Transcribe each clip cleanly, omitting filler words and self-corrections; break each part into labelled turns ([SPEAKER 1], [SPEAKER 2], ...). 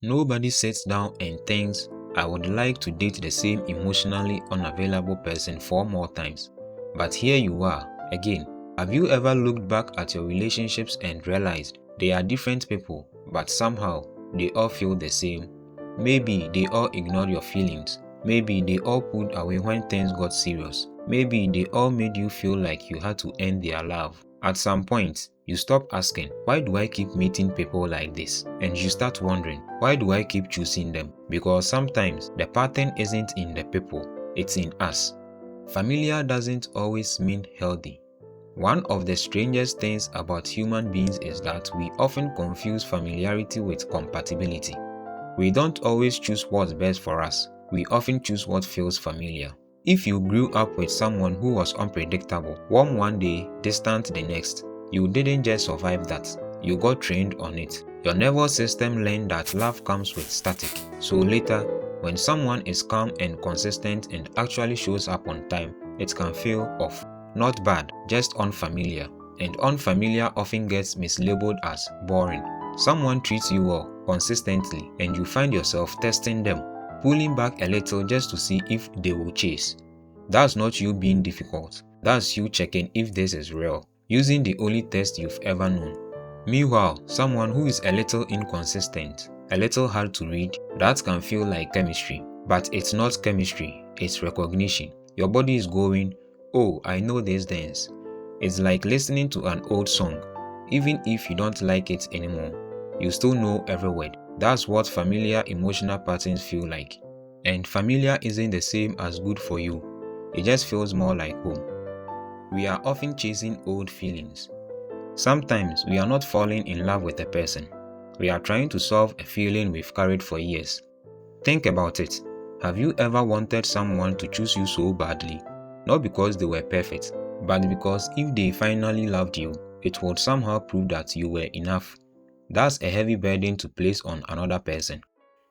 [SPEAKER 1] Nobody sits down and thinks, I would like to date the same emotionally unavailable person 4 more times. But here you are, again. Have you ever looked back at your relationships and realized they are different people, but somehow they all feel the same? Maybe they all ignored your feelings. Maybe they all pulled away when things got serious. Maybe they all made you feel like you had to end their love. At some point, you stop asking, why do I keep meeting people like this? And you start wondering, why do I keep choosing them? Because sometimes the pattern isn't in the people, it's in us. Familiar doesn't always mean healthy. One of the strangest things about human beings is that we often confuse familiarity with compatibility. We don't always choose what's best for us, we often choose what feels familiar. If you grew up with someone who was unpredictable, warm one day, distant the next, you didn't just survive that, you got trained on it. Your nervous system learned that love comes with static. So later, when someone is calm and consistent and actually shows up on time, it can feel off. Not bad, just unfamiliar. And unfamiliar often gets mislabeled as boring. Someone treats you well, consistently, and you find yourself testing them, pulling back a little just to see if they will chase. That's not you being difficult. That's you checking if this is real, using the only test you've ever known. Meanwhile, someone who is a little inconsistent, a little hard to read, that can feel like chemistry. But it's not chemistry, it's recognition. Your body is going, oh, I know this dance. It's like listening to an old song. Even if you don't like it anymore, you still know every word. That's what familiar emotional patterns feel like. And familiar isn't the same as good for you. It just feels more like home. We are often chasing old feelings. Sometimes we are not falling in love with a person. We are trying to solve a feeling we've carried for years. Think about it. Have you ever wanted someone to choose you so badly? Not because they were perfect, but because if they finally loved you, it would somehow prove that you were enough. That's a heavy burden to place on another person.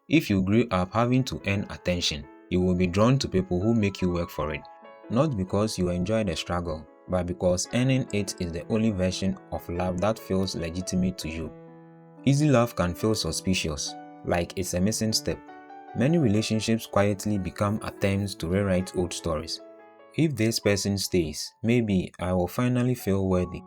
[SPEAKER 1] If you grew up having to earn attention, you will be drawn to people who make you work for it. Not because you enjoy the struggle, but because earning it is the only version of love that feels legitimate to you. Easy love can feel suspicious, like it's a missing step. Many relationships quietly become attempts to rewrite old stories. If this person stays, maybe I will finally feel worthy.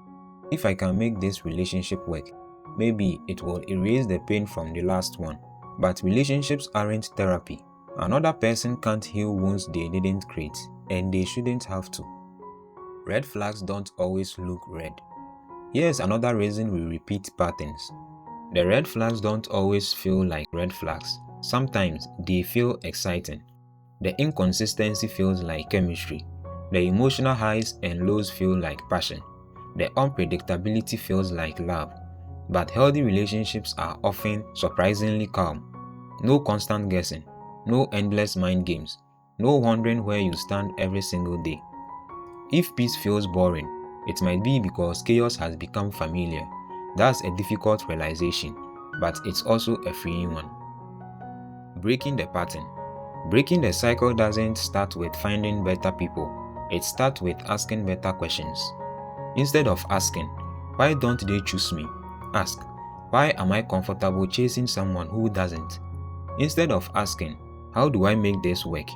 [SPEAKER 1] If I can make this relationship work, maybe it will erase the pain from the last one. But relationships aren't therapy. Another person can't heal wounds they didn't create, and they shouldn't have to. Red flags don't always look red. Here's another reason we repeat patterns. The red flags don't always feel like red flags. Sometimes they feel exciting. The inconsistency feels like chemistry. The emotional highs and lows feel like passion. The unpredictability feels like love. But healthy relationships are often surprisingly calm. No constant guessing. No endless mind games. No wondering where you stand every single day. If peace feels boring, it might be because chaos has become familiar. That's a difficult realization, but it's also a freeing one. Breaking the pattern. Breaking the cycle doesn't start with finding better people. It starts with asking better questions. Instead of asking, why don't they choose me? Ask, why am I comfortable chasing someone who doesn't? Instead of asking, how do I make this work?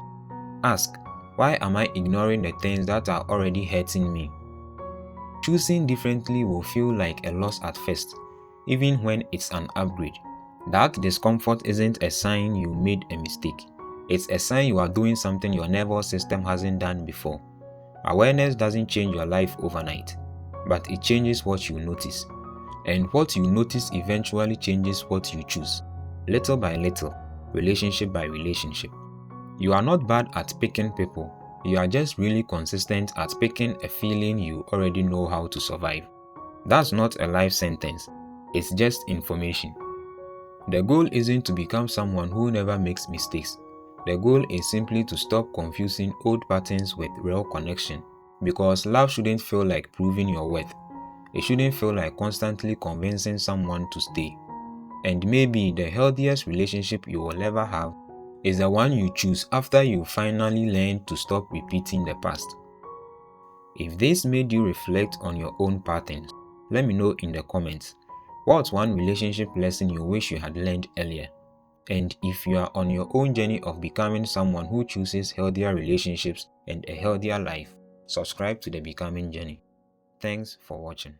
[SPEAKER 1] Ask, why am I ignoring the things that are already hurting me? Choosing differently will feel like a loss at first, even when it's an upgrade. That discomfort isn't a sign you made a mistake. It's a sign you are doing something your nervous system hasn't done before. Awareness doesn't change your life overnight, but it changes what you notice. And what you notice eventually changes what you choose. Little by little, relationship by relationship. You are not bad at picking people. You are just really consistent at picking a feeling you already know how to survive. That's not a life sentence. It's just information. The goal isn't to become someone who never makes mistakes. The goal is simply to stop confusing old patterns with real connection. Because love shouldn't feel like proving your worth. It shouldn't feel like constantly convincing someone to stay. And maybe the healthiest relationship you will ever have is the one you choose after you finally learn to stop repeating the past. If this made you reflect on your own patterns, let me know in the comments. What's one relationship lesson you wish you had learned earlier? And if you are on your own journey of becoming someone who chooses healthier relationships and a healthier life, subscribe to the Becoming Journey. Thanks for watching.